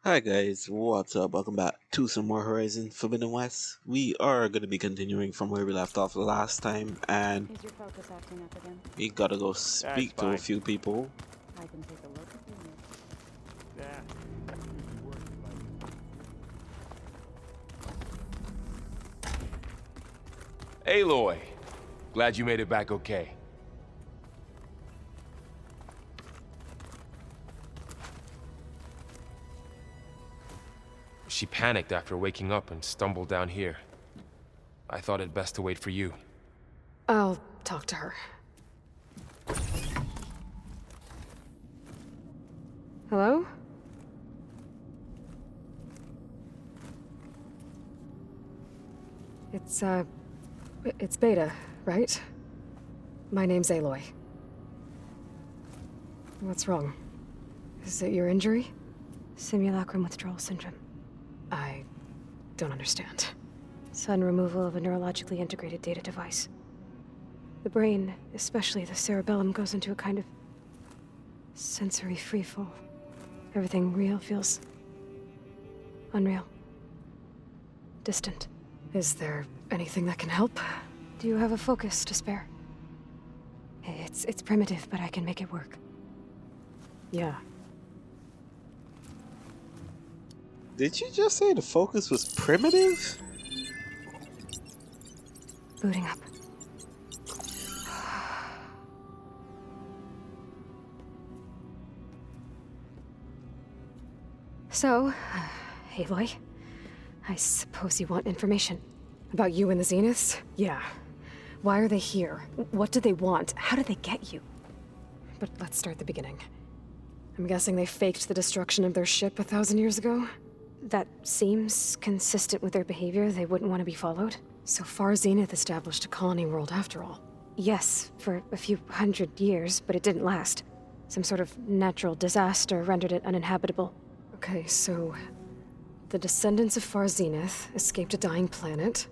Hi guys, what's up? Welcome back to some more Horizon Forbidden West. We are going to be continuing from where we left off last time, and Is your focus acting up again? we gotta go That's speak to a fine. few people. I can take a look at you. Yeah. Aloy, glad you made it back okay. She panicked after waking up and stumbled down here. I thought it best to wait for you. I'll talk to her. Hello? It's Beta, right? My name's Aloy. What's wrong? Is it your injury? Simulacrum withdrawal syndrome. I don't understand. Sudden removal of a neurologically integrated data device. The brain, especially the cerebellum, goes into a kind of sensory freefall. Everything real feels unreal. Distant. Is there anything that can help? Do you have a focus to spare? It's primitive, but I can make it work. Yeah. Did you just say the focus was primitive? Booting up. So, Aloy, I suppose you want information. About you and the Zeniths? Yeah. Why are they here? What do they want? How did they get you? But let's start the beginning. I'm guessing they faked the destruction of their ship 1,000 years ago? That seems consistent with their behavior. They wouldn't want to be followed. So far, Zenith established a colony world after all. Yes, for a few hundred years, but it didn't last. Some sort of natural disaster rendered it uninhabitable. Okay, so... the descendants of Far Zenith escaped a dying planet,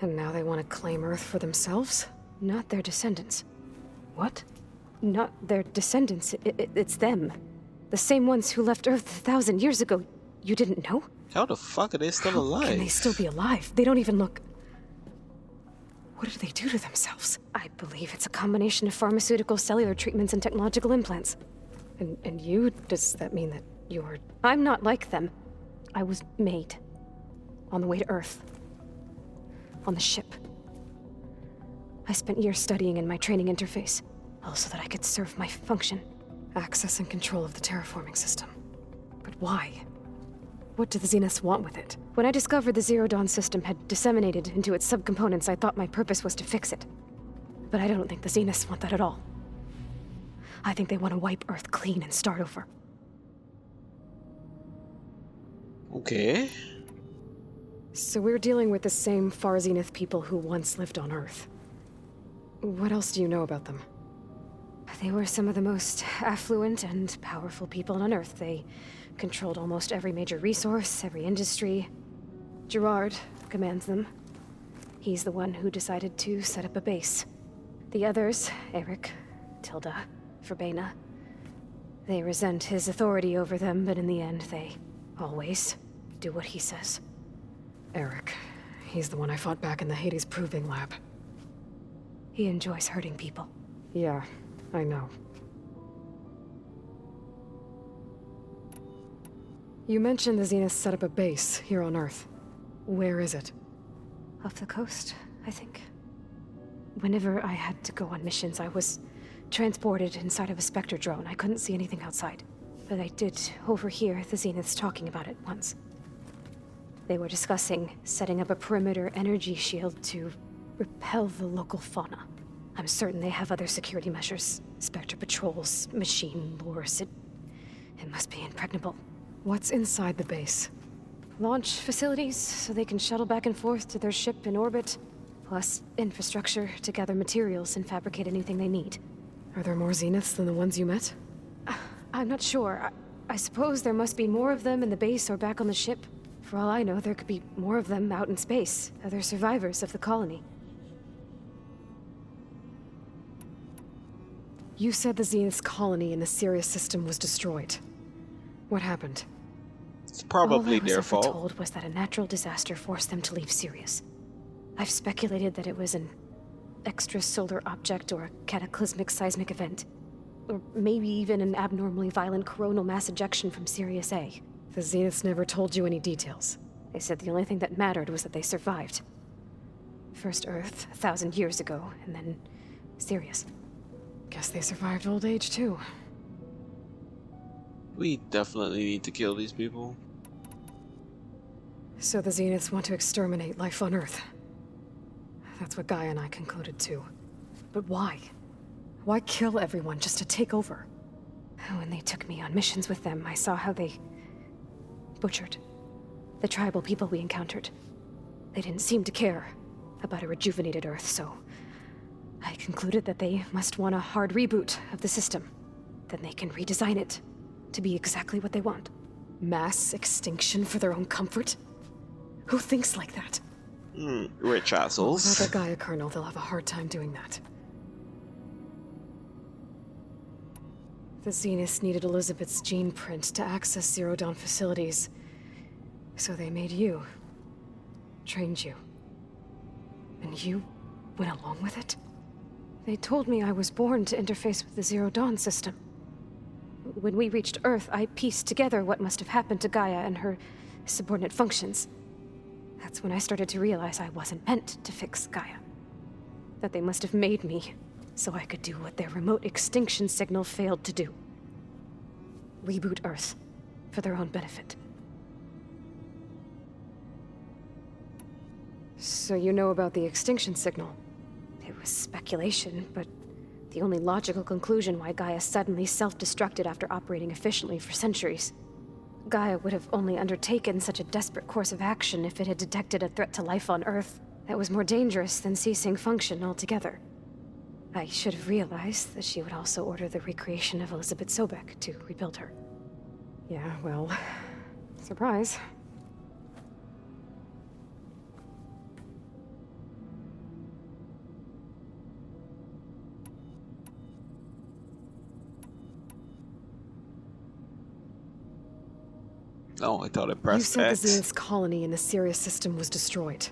and now they want to claim Earth for themselves? Not their descendants. What? Not their descendants. It's them. The same ones who left Earth 1,000 years ago. You didn't know? How the fuck are they still alive? How can they still be alive? They don't even look... What did they do to themselves? I believe it's a combination of pharmaceutical, cellular treatments, and technological implants. And you? Does that mean that you're... I'm not like them. I was made. On the way to Earth. On the ship. I spent years studying in my training interface, all so that I could serve my function. Access and control of the terraforming system. But why? What do the Zeniths want with it? When I discovered the Zero Dawn system had disseminated into its subcomponents, I thought my purpose was to fix it. But I don't think the Zeniths want that at all. I think they want to wipe Earth clean and start over. Okay. So we're dealing with the same Far Zenith people who once lived on Earth. What else do you know about them? They were some of the most affluent and powerful people on Earth. They controlled almost every major resource, every industry. Gerard commands them. He's the one who decided to set up a base. The others, Eric, Tilda, Verbena, they resent his authority over them, but in the end, they always do what he says. Eric. He's the one I fought back in the Hades Proving Lab. He enjoys hurting people. Yeah, I know. You mentioned the Zenith set up a base here on Earth. Where is it? Off the coast, I think. Whenever I had to go on missions, I was transported inside of a Spectre drone. I couldn't see anything outside. But I did overhear the Zeniths talking about it once. They were discussing setting up a perimeter energy shield to repel the local fauna. I'm certain they have other security measures. Spectre patrols, machine lures. It must be impregnable. What's inside the base? Launch facilities, so they can shuttle back and forth to their ship in orbit. Plus infrastructure to gather materials and fabricate anything they need. Are there more Zeniths than the ones you met? I'm not sure. I suppose there must be more of them in the base or back on the ship. For all I know, there could be more of them out in space, other survivors of the colony. You said the Zenith's colony in the Sirius system was destroyed. What happened? It's All I probably was their ever fault. told was that a natural disaster forced them to leave Sirius. I've speculated that it was an extrasolar object or a cataclysmic seismic event. Or maybe even an abnormally violent coronal mass ejection from Sirius A. The Zeniths never told you any details. They said the only thing that mattered was that they survived. First Earth, 1,000 years ago, and then Sirius. Guess they survived old age, too. We definitely need to kill these people. So the Zeniths want to exterminate life on Earth. That's what Gaia and I concluded, too. But why? Why kill everyone just to take over? When they took me on missions with them, I saw how they butchered the tribal people we encountered. They didn't seem to care about a rejuvenated Earth, so I concluded that they must want a hard reboot of the system. Then they can redesign it to be exactly what they want. Mass extinction for their own comfort? Who thinks like that? Rich assholes. Without that Gaia kernel, they'll have a hard time doing that. The Zeniths needed Elizabeth's gene print to access Zero Dawn facilities. So they made you. Trained you. And you went along with it? They told me I was born to interface with the Zero Dawn system. When we reached Earth, I pieced together what must have happened to Gaia and her subordinate functions. That's when I started to realize I wasn't meant to fix Gaia. That they must have made me so I could do what their remote extinction signal failed to do. Reboot Earth for their own benefit. So you know about the extinction signal? It was speculation, but the only logical conclusion why Gaia suddenly self-destructed after operating efficiently for centuries. Gaia would have only undertaken such a desperate course of action if it had detected a threat to life on Earth that was more dangerous than ceasing function altogether. I should have realized that she would also order the recreation of Elizabeth Sobek to rebuild her. Yeah, well, surprise. Oh, I thought I You pressed said the X. Zenith's colony in the Sirius system was destroyed.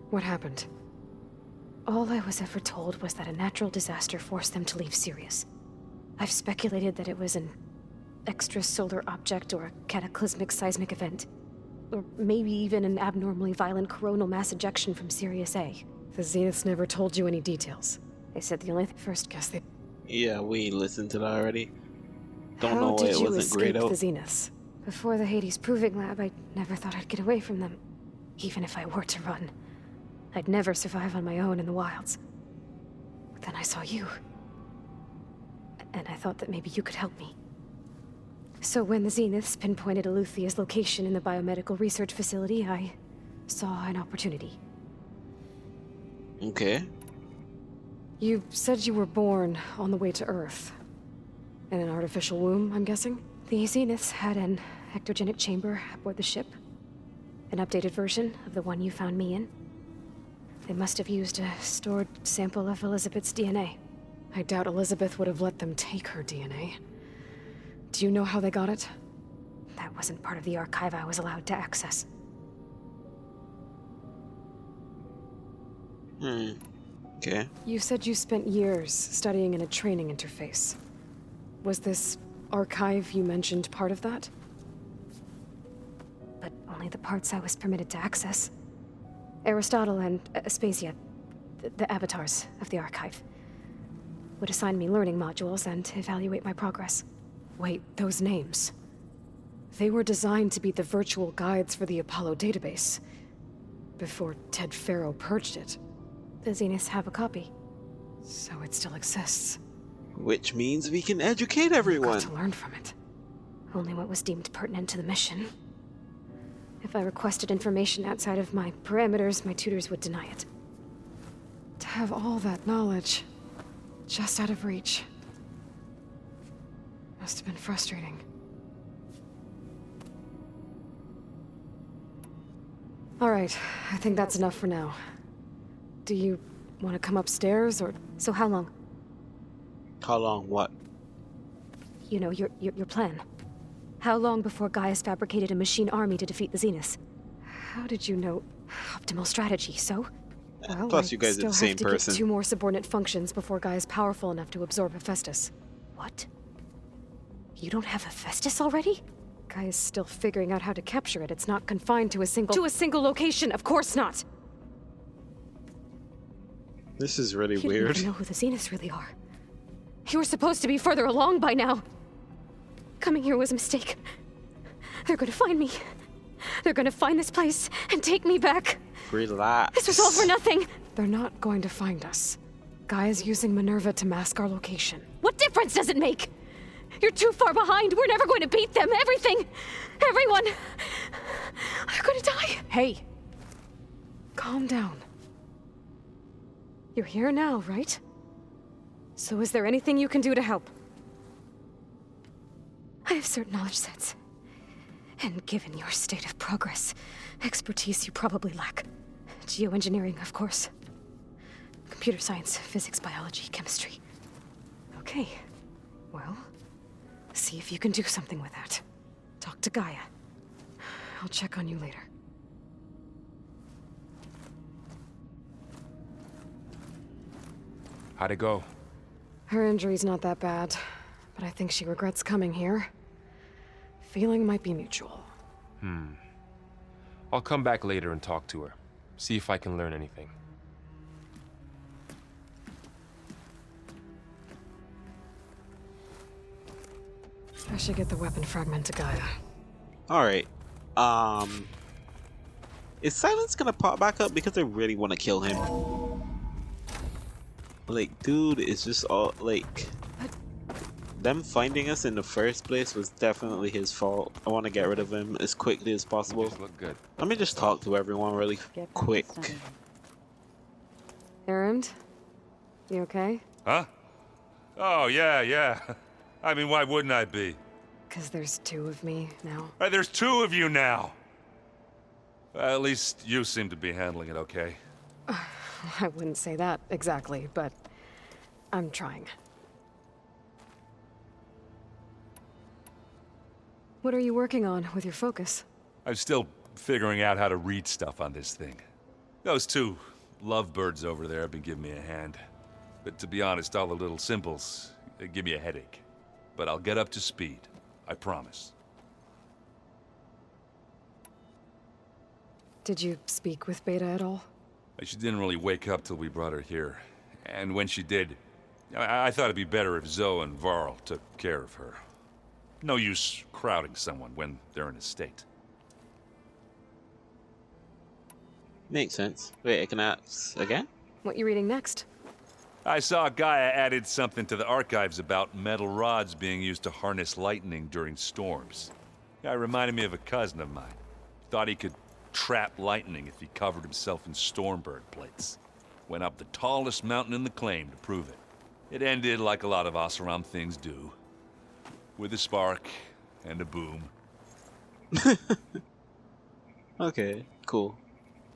What happened? All I was ever told was that a natural disaster forced them to leave Sirius. I've speculated that it was an extrasolar object or a cataclysmic seismic event. Or maybe even an abnormally violent coronal mass ejection from Sirius A. The Zeniths never told you any details. They said the only First, guess they... Yeah, we listened to that already. Don't How know why did it you wasn't grayed escape out. the Zeniths. Before the Hades Proving Lab, I never thought I'd get away from them. Even if I were to run, I'd never survive on my own in the wilds. But then I saw you. And I thought that maybe you could help me. So when the Zeniths pinpointed Eluthia's location in the biomedical research facility, I saw an opportunity. Okay. You said you were born on the way to Earth. In an artificial womb, I'm guessing? The Zeniths had an ectogenic chamber aboard the ship. An updated version of the one you found me in. They must have used a stored sample of Elizabeth's DNA. I doubt Elizabeth would have let them take her DNA. Do you know how they got it? That wasn't part of the archive I was allowed to access. Okay. You said you spent years studying in a training interface. Was this archive you mentioned part of that? But only the parts I was permitted to access. Aristotle and Aspasia, the avatars of the archive, would assign me learning modules and evaluate my progress. Wait, those names. They were designed to be the virtual guides for the Apollo database. Before Ted Faro purged it. The Zeniths have a copy. So it still exists. Which means we can educate everyone. Got to learn from it. Only what was deemed pertinent to the mission. If I requested information outside of my parameters, my tutors would deny it. To have all that knowledge, just out of reach. Must have been frustrating. All right, I think that's enough for now. Do you want to come upstairs, or... So how long? How long? What? You know, your plan. How long before Gaius fabricated a machine army to defeat the Zeniths? How did you know? Optimal strategy, so? Well, Plus, you guys are still the same have to person. get 2 more subordinate functions before Gaia's powerful enough to absorb Hephaestus. What? You don't have Hephaestus already? Gaia's still figuring out how to capture it. It's not confined to a single location. Of course not. This is really You don't weird. even know who the Zeniths really are. You were supposed to be further along by now. Coming here was a mistake. They're gonna find me. They're gonna find this place and take me back. Relax. This was all for nothing. They're not going to find us. Gaia's using Minerva to mask our location. What difference does it make? You're too far behind. We're never going to beat them. Everything. Everyone. Are gonna die. Hey! Calm down. You're here now, right? So is there anything you can do to help? I have certain knowledge sets. And given your state of progress, expertise you probably lack. Geoengineering, of course. Computer science, physics, biology, chemistry. Okay. Well, see if you can do something with that. Talk to Gaia. I'll check on you later. How'd it go? Her injury's not that bad, but I think she regrets coming here. Feeling might be mutual. I'll come back later and talk to her. See if I can learn anything. I should get the weapon fragment to Gaia. Alright. Is Silence gonna pop back up? Because I really want to kill him. Like, dude, it's just all, like... Them finding us in the first place was definitely his fault. I want to get rid of him as quickly as possible. Just look good. Let me just talk to everyone really quick. Erend? You okay? Huh? Oh, yeah. I mean, why wouldn't I be? 'Cause there's 2 of me now. There's 2 of you now! At least you seem to be handling it okay. I wouldn't say that exactly, but I'm trying. What are you working on with your focus? I'm still figuring out how to read stuff on this thing. Those 2 lovebirds over there have been giving me a hand. But to be honest, all the little symbols, they give me a headache. But I'll get up to speed. I promise. Did you speak with Beta at all? She didn't really wake up till we brought her here. And when she did, I thought it'd be better if Zoe and Varl took care of her. No use crowding someone when they're in a state. Makes sense. Wait, I can ask again? What you reading next? I saw Gaia added something to the archives about metal rods being used to harness lightning during storms. Guy reminded me of a cousin of mine. Thought he could trap lightning if he covered himself in Stormbird plates. Went up the tallest mountain in the claim to prove it. It ended like a lot of Oseram things do. With a spark and a boom. Okay, cool.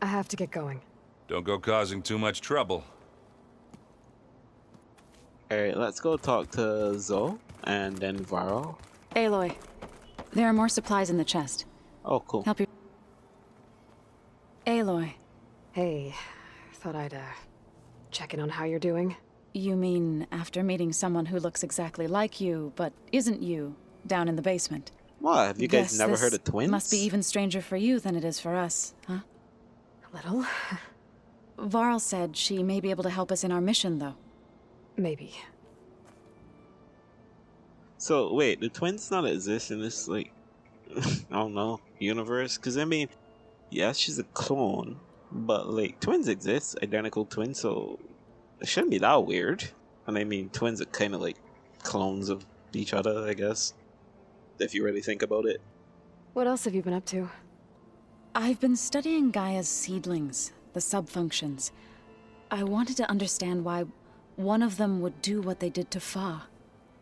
I have to get going. Don't go causing too much trouble. Alright, let's go talk to Zoe and then Varl. Aloy, there are more supplies in the chest. Oh, cool. Help you. Aloy, Hey, thought I'd, check in on how you're doing. you mean after meeting someone who looks exactly like you, but isn't you, down in the basement? What? Have you guys Guess never this heard of twins? Must be even stranger for you than it is for us, huh? A little. Varl said she may be able to help us in our mission, though. Maybe. So, wait, do twins not exist in this, like, I don't know, universe? Because, I mean, yes, she's a clone, but, like, twins exist, identical twins, so it shouldn't be that weird. And I mean, twins are kind of like clones of each other, I guess, if you really think about it. What else have you been up to? I've been studying Gaia's seedlings, the subfunctions. I wanted to understand why one of them would do what they did to Fa.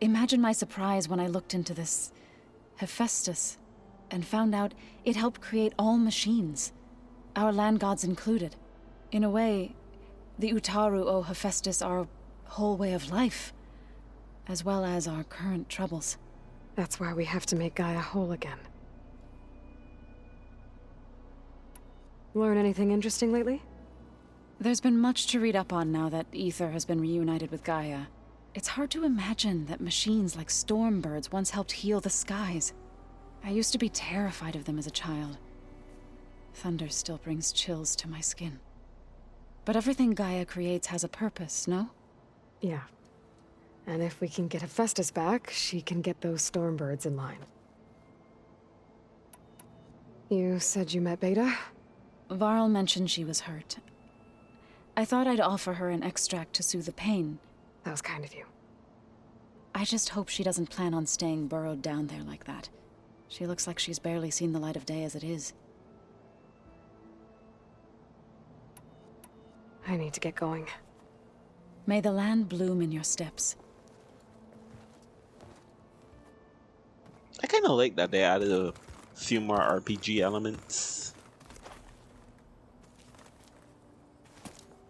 Imagine my surprise when I looked into this Hephaestus and found out it helped create all machines, our land gods included. In a way, the Utaru owe Hephaestus our whole way of life, as well as our current troubles. That's why we have to make Gaia whole again. Learn anything interesting lately? There's been much to read up on now that Ether has been reunited with Gaia. It's hard to imagine that machines like stormbirds once helped heal the skies. I used to be terrified of them as a child. Thunder still brings chills to my skin. But everything Gaia creates has a purpose, no? Yeah. And if we can get Hephaestus back, she can get those stormbirds in line. You said you met Beta? Varl mentioned she was hurt. I thought I'd offer her an extract to soothe the pain. That was kind of you. I just hope she doesn't plan on staying burrowed down there like that. She looks like she's barely seen the light of day as it is. I need to get going. May the land bloom in your steps. I kind of like that they added a few more RPG elements.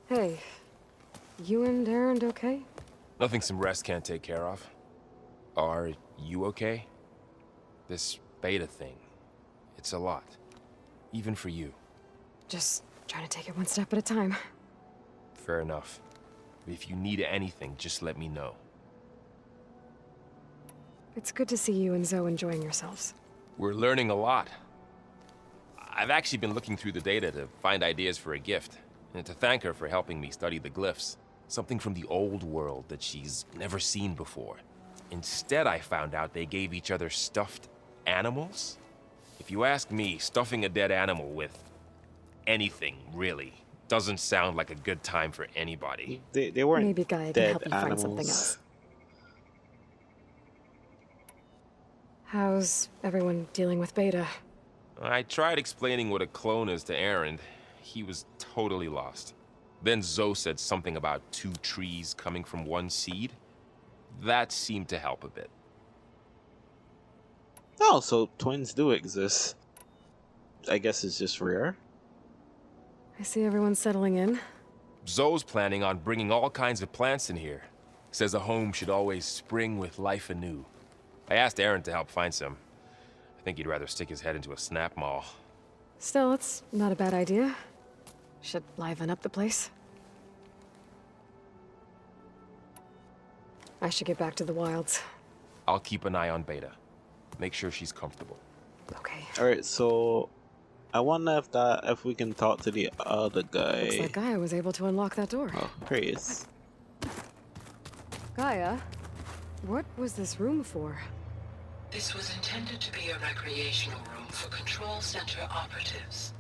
Hey, you and Aaron okay? Nothing some rest can't take care of. Are you okay? This beta thing, it's a lot. Even for you. Just trying to take it one step at a time. Fair enough. If you need anything, just let me know. It's good to see you and Zoe enjoying yourselves. We're learning a lot. I've actually been looking through the data to find ideas for a gift, and to thank her for helping me study the glyphs. Something from the old world that she's never seen before. Instead, I found out they gave each other stuffed animals. If you ask me, stuffing a dead animal with anything, really, doesn't sound like a good time for anybody. They weren't Maybe Gaia can dead help you animals. find something else. How's everyone dealing with Beta? I tried explaining what a clone is to Aaron. He was totally lost. Then Zoe said something about 2 trees coming from 1 seed. That seemed to help a bit. Oh, so twins do exist. I guess it's just rare. I see everyone settling in. Zoe's planning on bringing all kinds of plants in here. Says a home should always spring with life anew. I asked Aaron to help find some. I think he'd rather stick his head into a snap maul. Still, it's not a bad idea. Should liven up the place. I should get back to the wilds. I'll keep an eye on Beta. Make sure she's comfortable. Okay. Alright, so I wonder if we can talk to the other guy. Looks like Gaia was able to unlock that door. Oh, here he is. Gaia, what was this room for? This was intended to be a recreational room for Control Center operatives.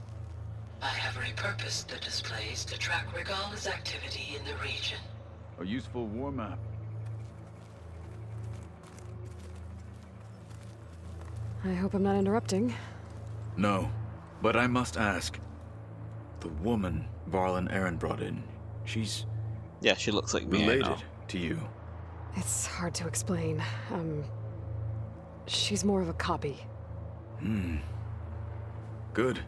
I have repurposed the displays to track Regala's activity in the region. A useful war map. I hope I'm not interrupting. No, but I must ask. The woman Varl and Aaron brought in, she's Yeah, she looks like me. I know. related to you. It's hard to explain. She's more of a copy. Good.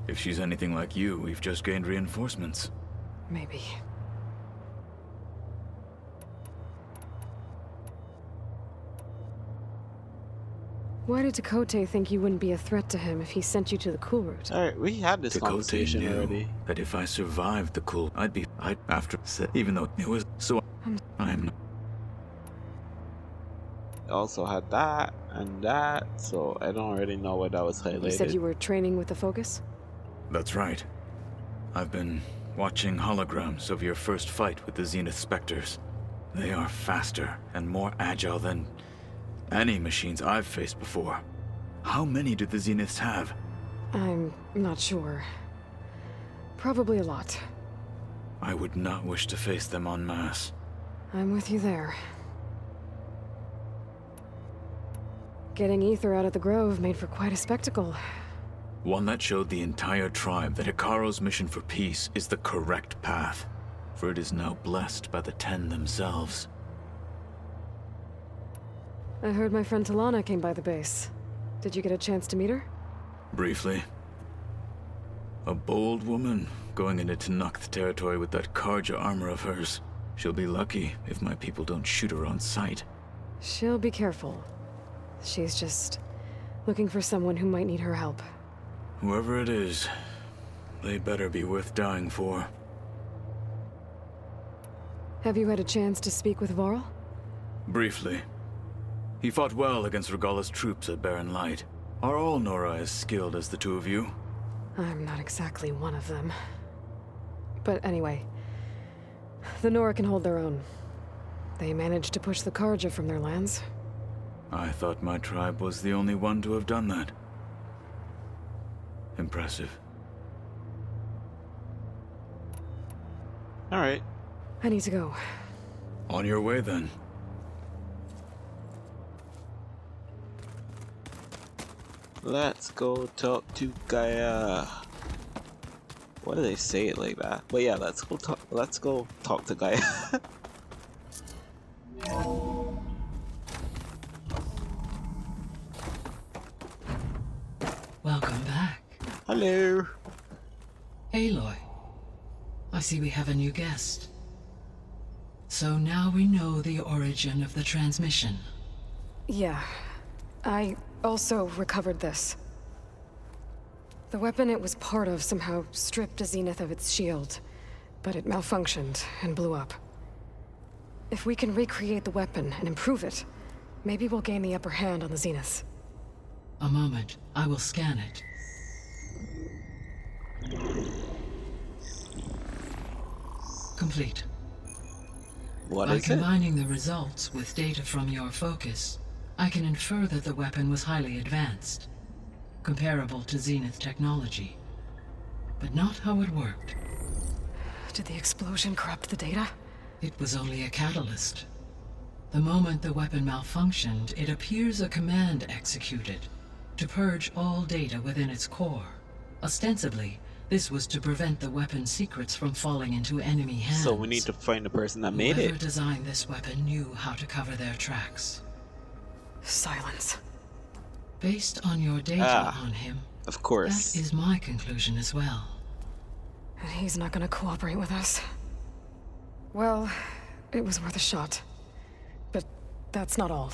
If she's anything like you, we've just gained reinforcements. Maybe. Why did Takote think you wouldn't be a threat to him if he sent you to the cool route? Alright, we had this Takote conversation knew already. that if I survived the cool, I'd after said, even though it was so. I'm. Also had that and that, so I don't really know what that was highlighted. You said you were training with the Focus? That's right. I've been watching holograms of your first fight with the Zenith Spectres. They are faster and more agile than any machines I've faced before. How many do the Zeniths have? I'm not sure. Probably a lot. I would not wish to face them en masse. I'm with you there. Getting Ether out of the Grove made for quite a spectacle. One that showed the entire tribe that Hikaru's mission for peace is the correct path, for it is now blessed by the Ten themselves. I heard my friend Talana came by the base. Did you get a chance to meet her? Briefly. A bold woman going into Tenakth territory with that Karja armor of hers. She'll be lucky if my people don't shoot her on sight. She'll be careful. She's just looking for someone who might need her help. Whoever it is, they better be worth dying for. Have you had a chance to speak with Varl? Briefly. He fought well against Regalla's troops at Barren Light. Are all Nora as skilled as the two of you? I'm not exactly one of them. But anyway, the Nora can hold their own. They managed to push the Karja from their lands. I thought my tribe was the only one to have done that. Impressive. Alright. I need to go. On your way, then. Let's go talk to Gaia. Why do they say it like that? But yeah, let's go talk to Gaia. Welcome back. Hello. Aloy. I see we have a new guest. So now we know the origin of the transmission. Yeah. I also recovered this. The weapon it was part of somehow stripped Zenith of its shield, but it malfunctioned and blew up. If we can recreate the weapon and improve it, maybe we'll gain the upper hand on the Zeniths. A moment. I will scan it. Complete. What By is it? combining the results with data from your focus, I can infer that the weapon was highly advanced, comparable to Zenith technology, but not how it worked. Did the explosion corrupt the data? It was only a catalyst. The moment the weapon malfunctioned, it appears a command executed to purge all data within its core. Ostensibly, this was to prevent the weapon's secrets from falling into enemy hands. So we need to find the person that made Whoever it. designed this weapon knew how to cover their tracks. Silence. Based on your data on him, Of course. that is my conclusion as well. And he's not gonna cooperate with us. Well, it was worth a shot. But that's not all.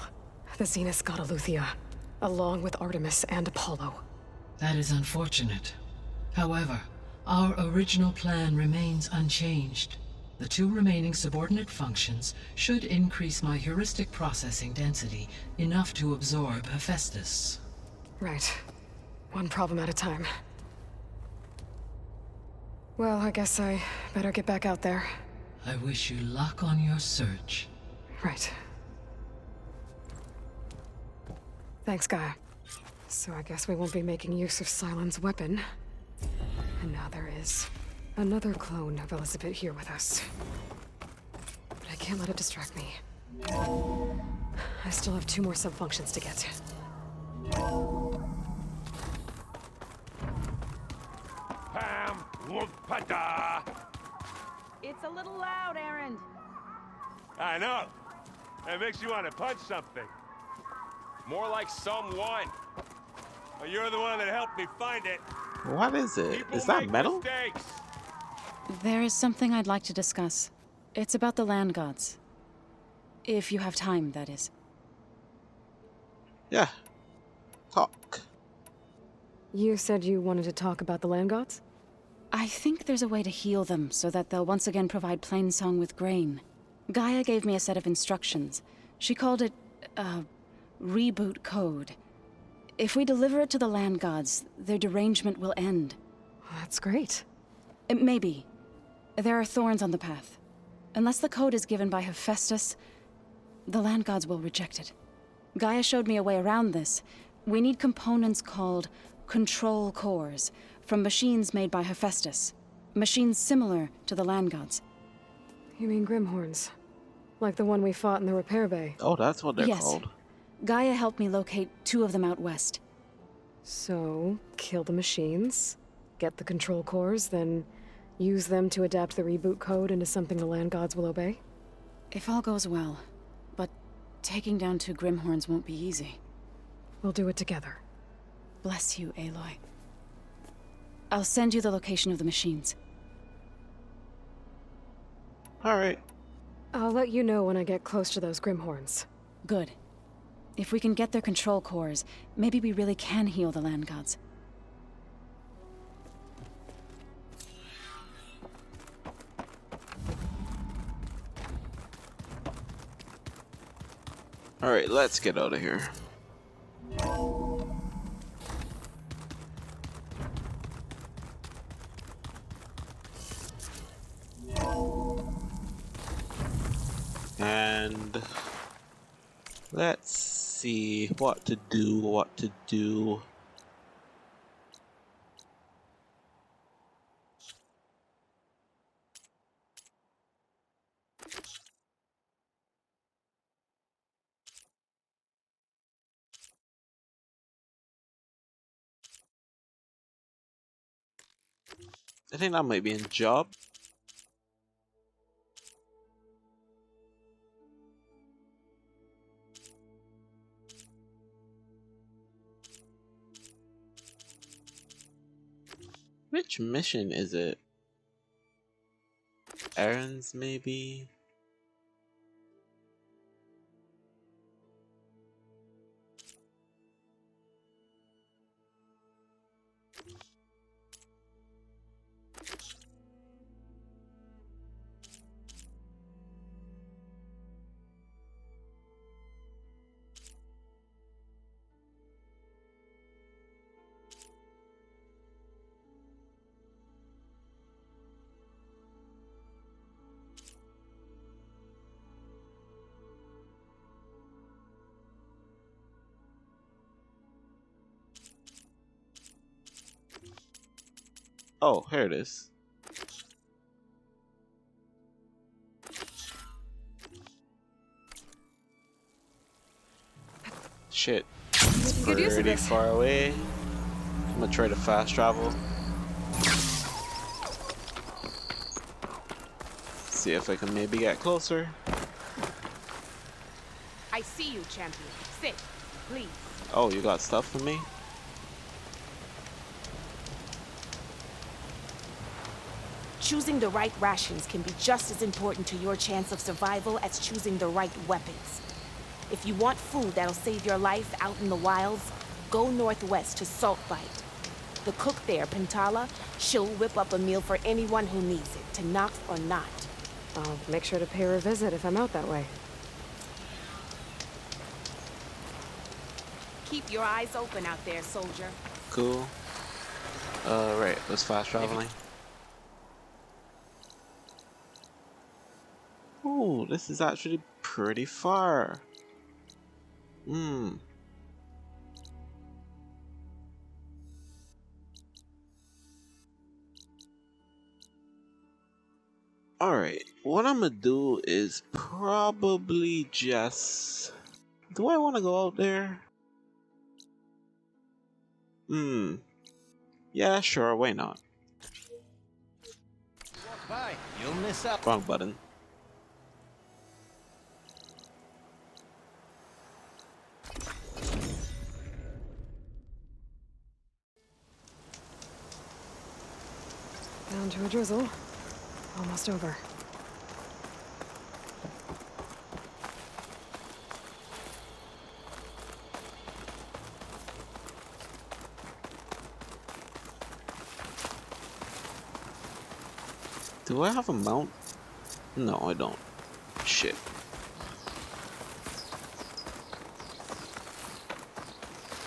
The Zeniths got Aletheia, along with Artemis and Apollo. That is unfortunate. However, our original plan remains unchanged. The two remaining subordinate functions should increase my heuristic processing density enough to absorb Hephaestus. Right. One problem at a time. Well, I guess I better get back out there. I wish you luck on your search. Right. Thanks, Gaia. So I guess we won't be making use of Cylon's weapon. And now there is another clone of Elizabeth here with us. But I can't let it distract me. I still have 2 more subfunctions to get. Pam Whoopata! It's a little loud, Aaron. I know. It makes you want to punch something. More like someone. Well, you're the one that helped me find it. What is it? People Is that make metal? mistakes. There is something I'd like to discuss. It's about the land gods. If you have time, that is. Yeah. Talk. You said you wanted to talk about the land gods? I think there's a way to heal them so that they'll once again provide Plainsong with grain. Gaia gave me a set of instructions. She called it, reboot code. If we deliver it to the land gods, their derangement will end. That's great. Maybe. There are thorns on the path. Unless the code is given by Hephaestus, the land gods will reject it. Gaia showed me a way around this. We need components called control cores from machines made by Hephaestus. Machines similar to the land gods. You mean Grimhorns? Like the one we fought in the repair bay? Oh, that's what they're Yes. called. Gaia helped me locate 2 of them out west. So, kill the machines, get the control cores, then use them to adapt the reboot code into something the land gods will obey? If all goes well. But taking down 2 Grimhorns won't be easy. We'll do it together. Bless you, Aloy. I'll send you the location of the machines. Alright. I'll let you know when I get close to those Grimhorns. Good. If we can get their control cores, maybe we really can heal the land gods. Alright, let's get out of here. And let's see what to do. I think that might be in job. Which mission is it? Errands, maybe? Oh, here it is. Shit. It's pretty far away. I'm gonna try to fast travel. See if I can maybe get closer. I see you, champion. Sit, please. Oh, you got stuff for me? Choosing the right rations can be just as important to your chance of survival as choosing the right weapons. If you want food that'll save your life out in the wilds, go northwest to Saltbite. The cook there, Pintala, she'll whip up a meal for anyone who needs it, to knock or not. I'll make sure to pay her a visit if I'm out that way. Keep your eyes open out there, soldier. Cool. Right, let's fast traveling. Ooh, this is actually pretty far. Alright, what I'm gonna do is probably just... Do I want to go out there? Yeah, sure, why not? Walk by, you'll miss out. Wrong button. Down to a drizzle. Almost over. Do I have a mount? No, I don't. Shit.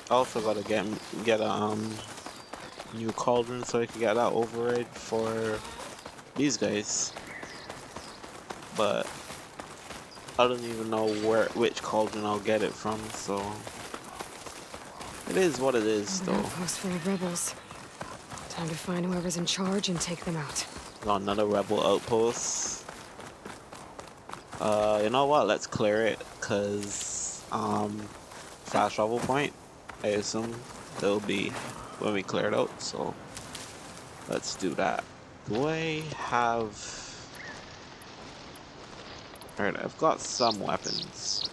I also gotta get a new cauldron so I can get that override for these guys. But I don't even know which cauldron I'll get it from, so it is what it is, though. Outpost full of rebels. Time to find whoever's in charge and take them out. Got another rebel outpost. You know what? Let's clear it, cause fast travel point. I assume there'll be when we clear it out. So let's do that. Do I have? Alright, I've got some weapons.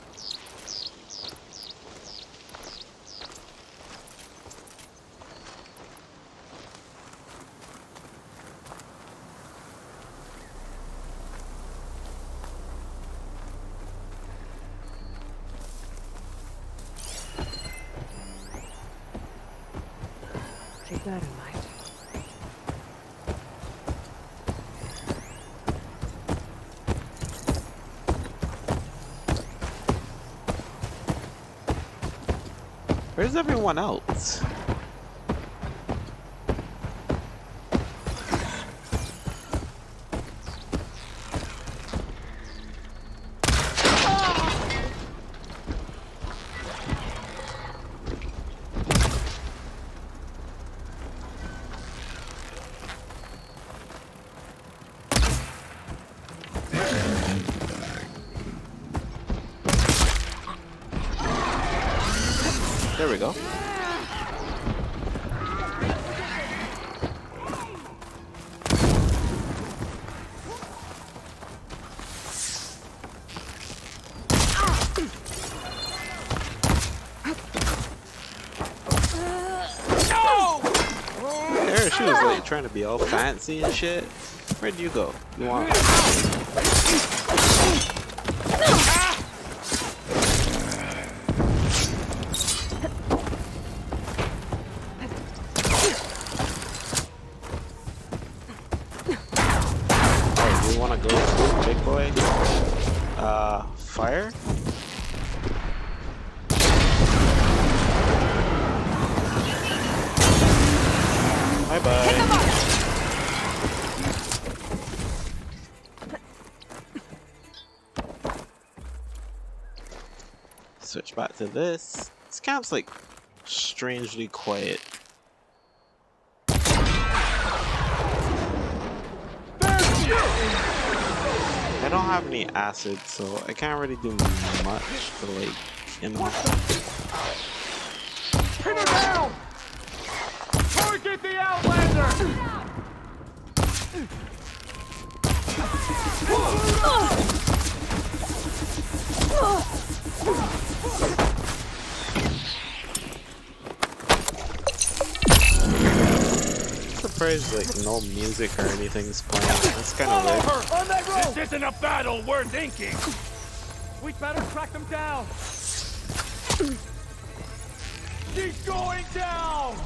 Keep that in mind. Where's everyone else? There we go. There she was like trying to be all fancy and shit. Where'd you go? You want? Big boy. Fire? Bye-bye. Switch back to this. This camp's like strangely quiet. I don't have any acid, so I can't really do much to like in my Pin her down! Target the Outlander! surprised like no music or anything's playing. That's kind of weird. On that road! This isn't a battle worth inking! We'd better track them down! She's going down!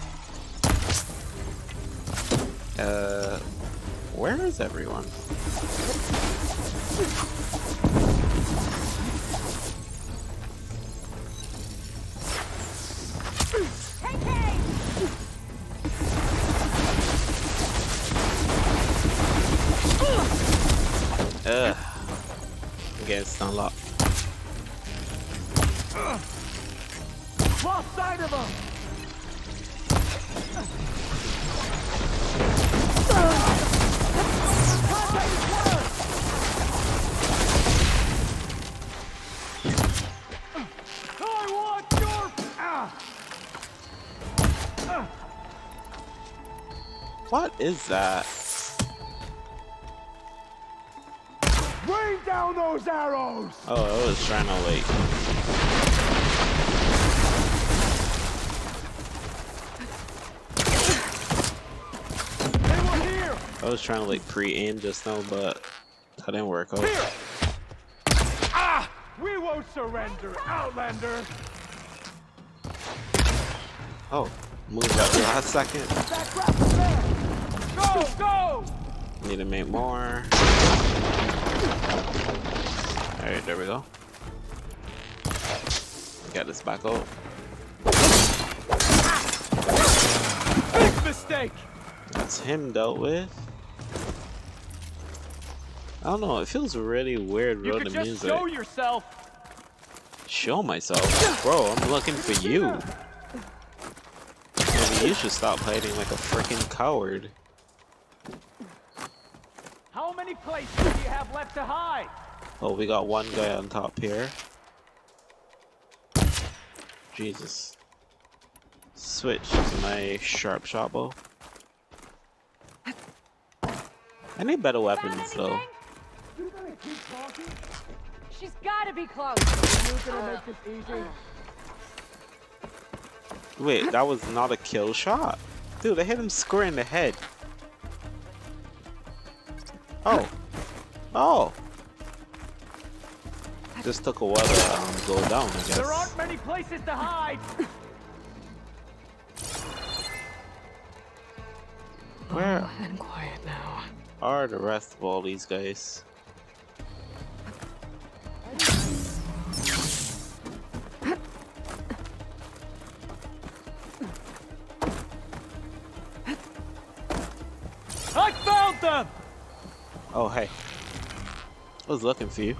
Where is everyone? Okay, it's unlocked. Lost sight of him! I want your... What is that? Rain down those arrows! Oh, I was trying to like... They were here! I was trying to like pre-aim just now, but that didn't work out. Here! Ah! We won't surrender, Outlander! Oh, moved at the last second. That grapple there! Go! Go! Need to make more. Alright, there we go. Got this back out. Big mistake! That's him dealt with. I don't know, it feels really weird You with could the just music. show yourself! Show myself? Bro, I'm looking for you. Maybe you should stop hiding like a freaking coward. How many places do you have left to hide? Oh, we got one guy on top here. Jesus. Switch to my sharp shot bow. I need better weapons though. You gonna keep talking? She's gotta be close. You gonna make this easy? Wait, that was not a kill shot. Dude, I hit him square in the head. Oh. Oh. Just took a while to go down, I guess. There aren't many places to hide! Where Oh, and quiet now. are the rest of all these guys? I found them! Oh, hey. I was looking for you.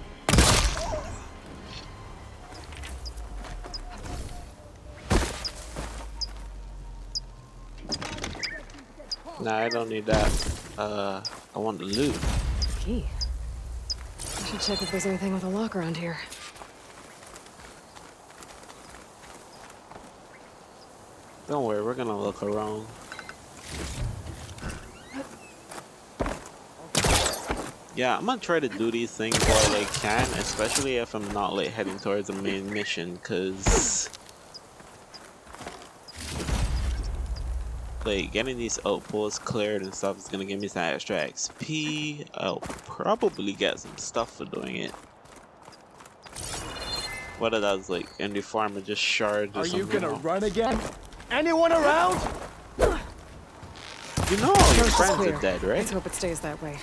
Nah, I don't need that. I want the loot. Key. I should check if there's anything with a lock around here. Don't worry, we're gonna look around. Yeah, I'm gonna try to do these things while I can, especially if I'm not like heading towards the main mission, cause like getting these outposts cleared and stuff is gonna give me some extra XP. I'll probably get some stuff for doing it. Whether that's like in the farm or just shards or Are something. you gonna run again? Anyone around? You know all your Coast is friends clear. are dead, right? Let's hope it stays that way.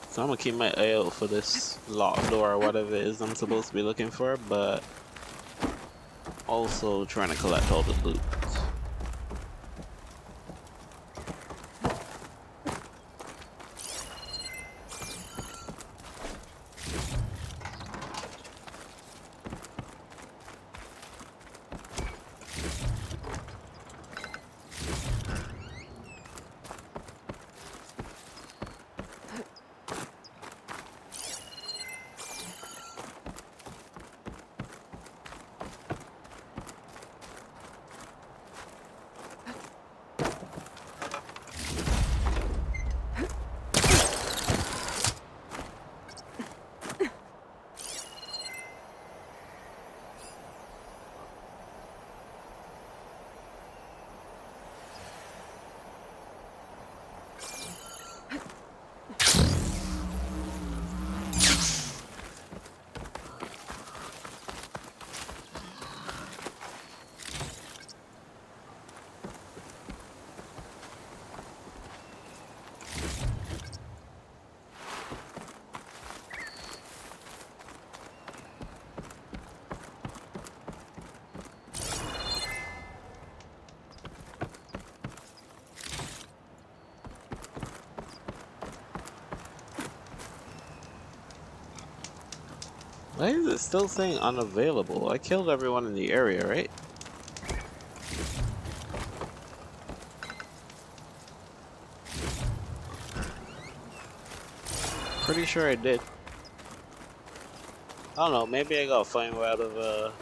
So I'm gonna keep my eye out for this locked door or whatever it is I'm supposed to be looking for, but also trying to collect all the loot. Why is it still saying unavailable? I killed everyone in the area, right? Pretty sure I did. I don't know, maybe I gotta find way out of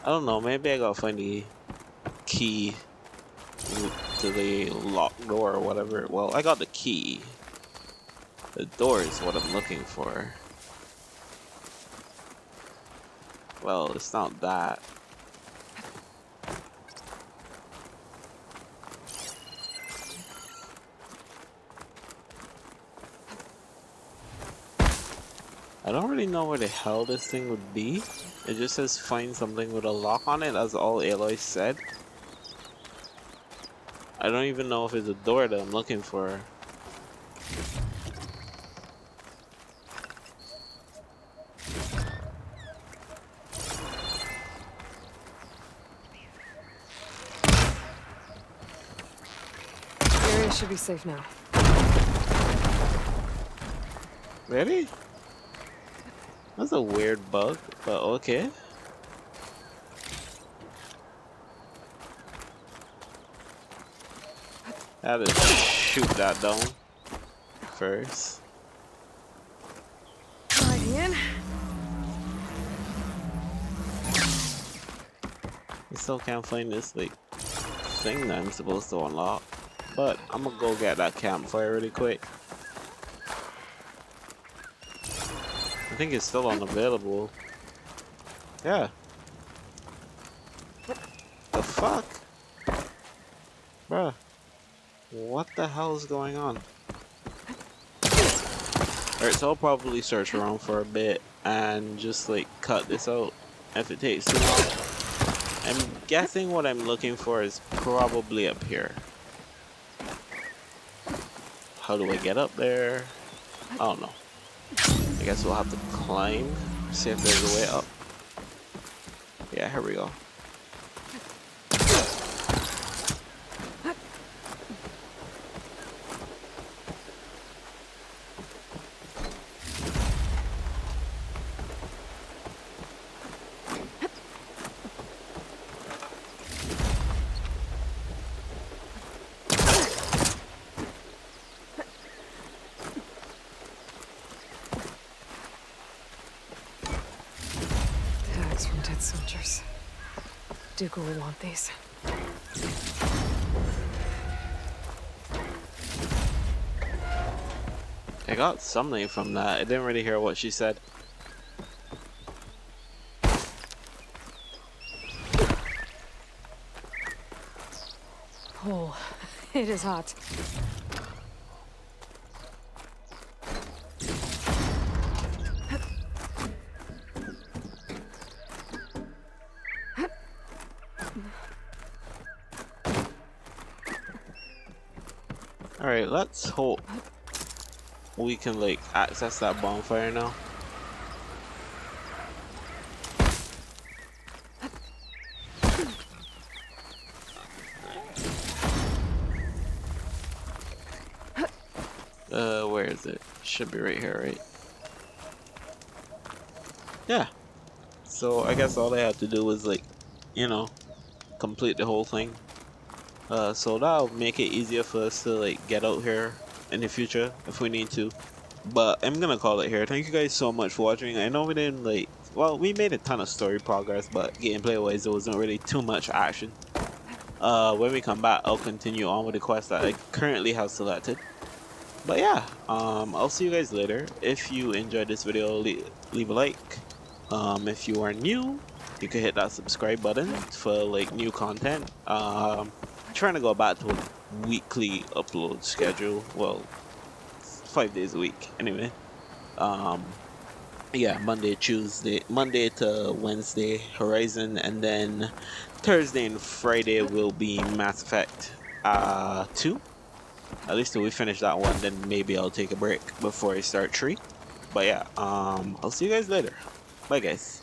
I don't know, maybe I gotta find the key to the locked door or whatever. Well, I got the key. The door is what I'm looking for. Well, it's not that. I don't really know where the hell this thing would be. It just says find something with a lock on it, as all Aloy said. I don't even know if it's a door that I'm looking for. The area should be safe now. Really? That's a weird bug, but okay. I had to shoot that down first. Sliding in. I still can't find this like thing that I'm supposed to unlock, but I'm gonna go get that campfire really quick. I think it's still unavailable. Yeah. The fuck? Bruh. What the hell is going on? Alright, so I'll probably search around for a bit and just like cut this out if it takes too long. I'm guessing what I'm looking for is probably up here. How do I get up there? I don't know. I guess we'll have to climb, see if there's a way up. Yeah, here we go. Tags from dead soldiers. Dougal will want these. I got something from that. I didn't really hear what she said. Oh, it is hot. Alright, let's hope we can like access that bonfire now. Where is it? Should be right here, right? Yeah. So I guess all I have to do is like, you know, complete the whole thing. So that'll make it easier for us to like get out here in the future if we need to. But I'm gonna call it here. Thank you guys so much for watching. I know we didn't like, well, we made a ton of story progress, but gameplay wise there wasn't really too much action. When we come back, I'll continue on with the quest that I currently have selected. But yeah, I'll see you guys later. If you enjoyed this video, leave a like. If you are new, you can hit that subscribe button for like new content. Trying to go back to a weekly upload schedule. Well, 5 days a week anyway. Yeah, Monday to Wednesday Horizon, and then Thursday and Friday will be Mass Effect 2. At least till we finish that one, then maybe I'll take a break before I start 3. But yeah, I'll see you guys later. Bye guys.